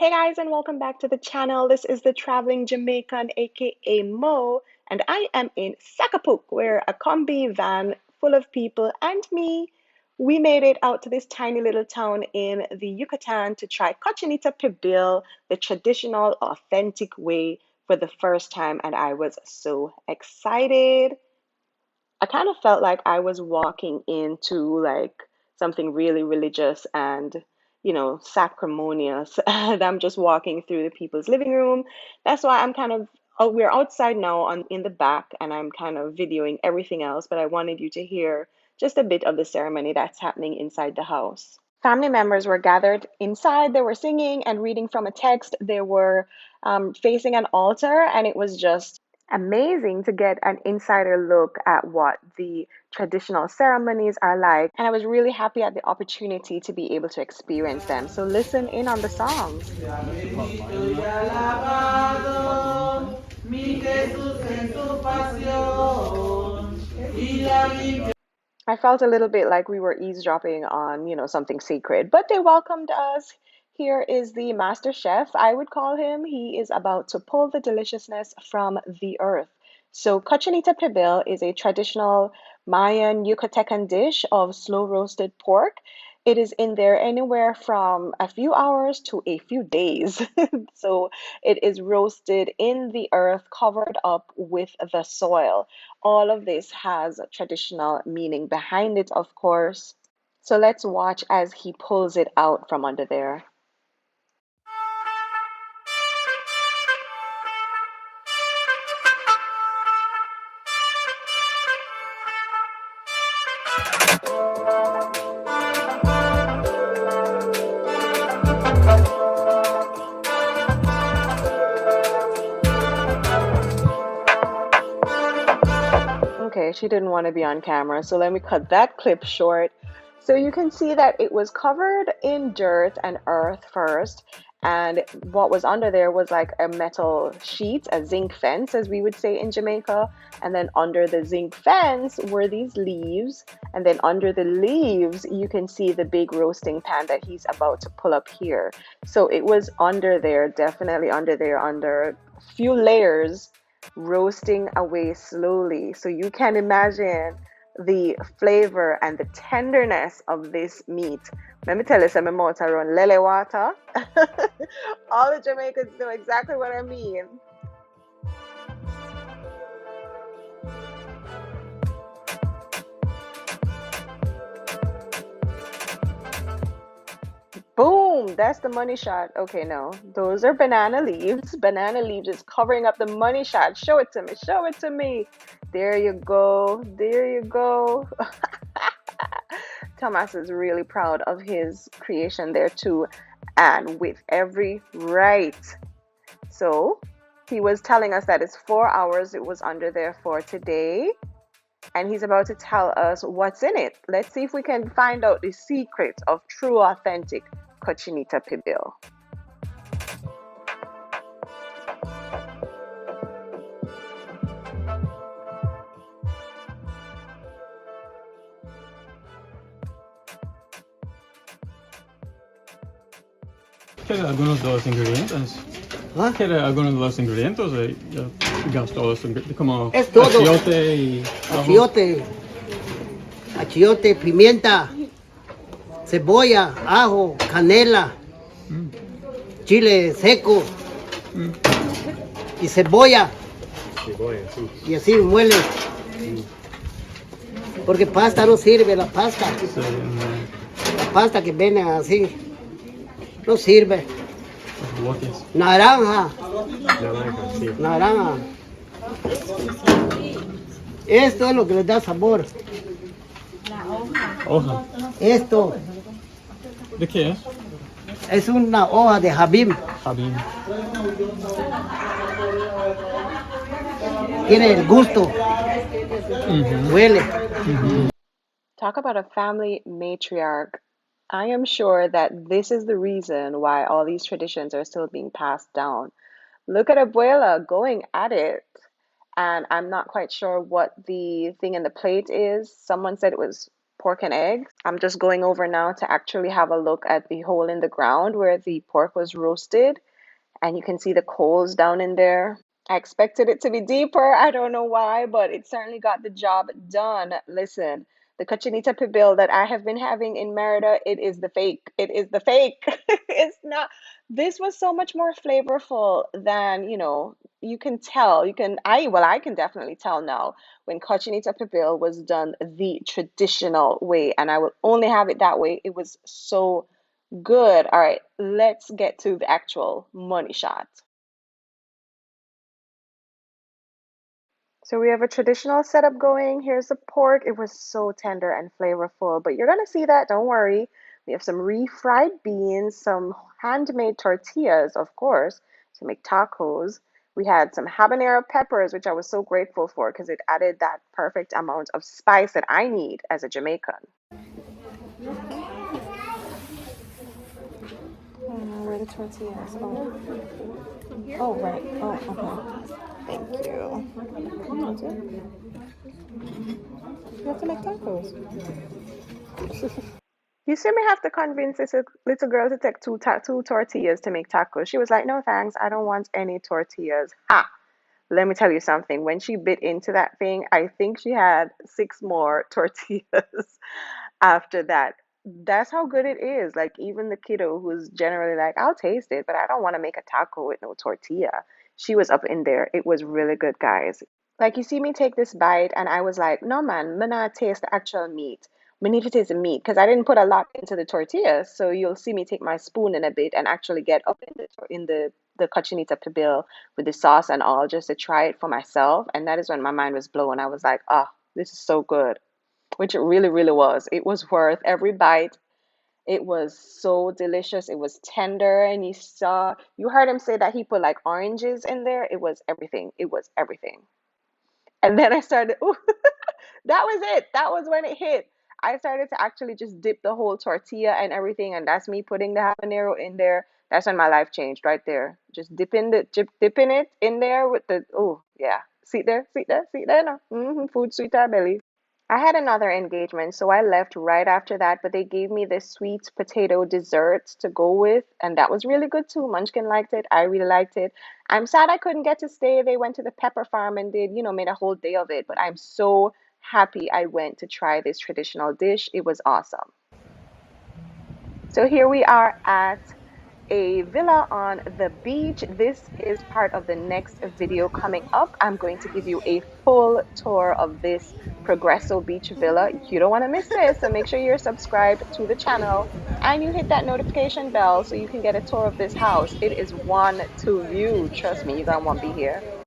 Hey guys, and welcome back to the channel. This is the Traveling Jamaican, aka Mo, and I am in Sacapuc, where a combi van full of people and me, we made it out to this tiny little town in the Yucatan to try Cochinita Pibil, the traditional, authentic way for the first time, and I was so excited. I kind of felt like I was walking into like something really religious and, sacrimonious. And I'm just walking through the people's living room. That's why I'm kind of, oh, we're outside now in the back and I'm kind of videoing everything else, but I wanted you to hear just a bit of the ceremony that's happening inside the house. Family members were gathered inside. They were singing and reading from a text. They were facing an altar, and it was just amazing to get an insider look at what the traditional ceremonies are like. And I was really happy at the opportunity to be able to experience them. So listen in on the songs. I felt a little bit like we were eavesdropping on, something sacred, but they welcomed us. Here is the master chef, I would call him. He is about to pull the deliciousness from the earth. So, Cochinita Pibil is a traditional Mayan Yucatecan dish of slow roasted pork. It is in there anywhere from a few hours to a few days. So, it is roasted in the earth, covered up with the soil. All of this has traditional meaning behind it, of course. So let's watch as he pulls it out from under there. Okay, she didn't want to be on camera, so let me cut that clip short. So you can see that it was covered in dirt and earth first, and what was under there was like a metal sheet, a zinc fence, as we would say in Jamaica. And then under the zinc fence were these leaves, and then under the leaves, you can see the big roasting pan that he's about to pull up here. So it was under there, definitely under there, under a few layers roasting away slowly. So you can imagine the flavor and the tenderness of this meat. Let me tell you, some more run lele water. All the Jamaicans know exactly what I mean. Boom, that's the money shot. Okay, no, those are banana leaves. Banana leaves is covering up the money shot. Show it to me. Show it to me. There you go. There you go. Thomas is really proud of his creation there too, and with every right. So he was telling us that it's 4 hours it was under there for today, and he's about to tell us what's in it. Let's see if we can find out the secret of true, authentic Cochinita Pibil. ¿Quieres algunos de los ingredientes? ¿Ah? ¿Quieres algunos de los ingredientes? Ya digamos todos los ingredientes, como Es todo. achiote y ajo. Achiote, pimienta, cebolla, ajo, canela, chile seco y cebolla. Sí. Y así muele. Porque pasta no sirve, la pasta. Sí, La pasta que viene así no sirve. los bloques. Naranja, Sí. naranja. Esto es lo que le da sabor. Hoja. Esto ¿De qué es? es una hoja de jabim. Jabín. Tiene el gusto, huele. Talk about a family matriarch. I am sure that this is the reason why all these traditions are still being passed down. Look at Abuela going at it. And I'm not quite sure what the thing in the plate is. Someone said it was pork and eggs. I'm just going over now to actually have a look at the hole in the ground where the pork was roasted, and you can see the coals down in there. I expected it to be deeper. I don't know why, but it certainly got the job done. Listen, the Cochinita Pibil that I have been having in Merida, it is the fake. It is the fake. It's not. This was so much more flavorful than, you can tell. I can definitely tell now when Cochinita Pibil was done the traditional way, and I will only have it that way. It was so good. All right, let's get to the actual money shot. So we have a traditional setup going. Here's the pork. It was so tender and flavorful, but you're gonna see that, don't worry. We have some refried beans, some handmade tortillas, of course, to make tacos. We had some habanero peppers, which I was so grateful for because it added that perfect amount of spice that I need as a Jamaican. Where are the tortillas? Oh, right. Oh, okay. Thank you. That's it. You have to make tacos. You see me have to convince this little girl to take two tortillas to make tacos. She was like, "No thanks, I don't want any tortillas." Ha! Let me tell you something. When she bit into that thing, I think she had six more tortillas after that. That's how good it is. Like, even the kiddo who's generally like, "I'll taste it, but I don't want to make a taco with no tortilla." She was up in there. It was really good, guys. Like, you see me take this bite, and I was like, "No, man, I'm not taste the actual meat. Me need to taste the meat because I didn't put a lot into the tortillas." So you'll see me take my spoon in a bit and actually get up in the cochinita pibil with the sauce and all just to try it for myself. And that is when my mind was blown. I was like, "Oh, this is so good," which it really, really was. It was worth every bite. It was so delicious. It was tender, and you heard him say that he put like oranges in there. It was everything. It was everything. And then I started, ooh, that was it. That was when it hit. I started to actually just dip the whole tortilla and everything, and that's me putting the habanero in there. That's when my life changed right there. Just dipping it in there with the, oh yeah. See there now. Food sweet our belly. I had another engagement, so I left right after that, but they gave me this sweet potato dessert to go with, and that was really good too. Munchkin liked it. I really liked it. I'm sad I couldn't get to stay. They went to the pepper farm and did, made a whole day of it, but I'm so happy I went to try this traditional dish. It was awesome. So here we are at a villa on the beach. This is part of the next video coming up. I'm going to give you a full tour of this Progresso Beach Villa. You don't want to miss this, so make sure you're subscribed to the channel and you hit that notification bell so you can get a tour of this house. It is one to view. Trust me, you're going to want to be here.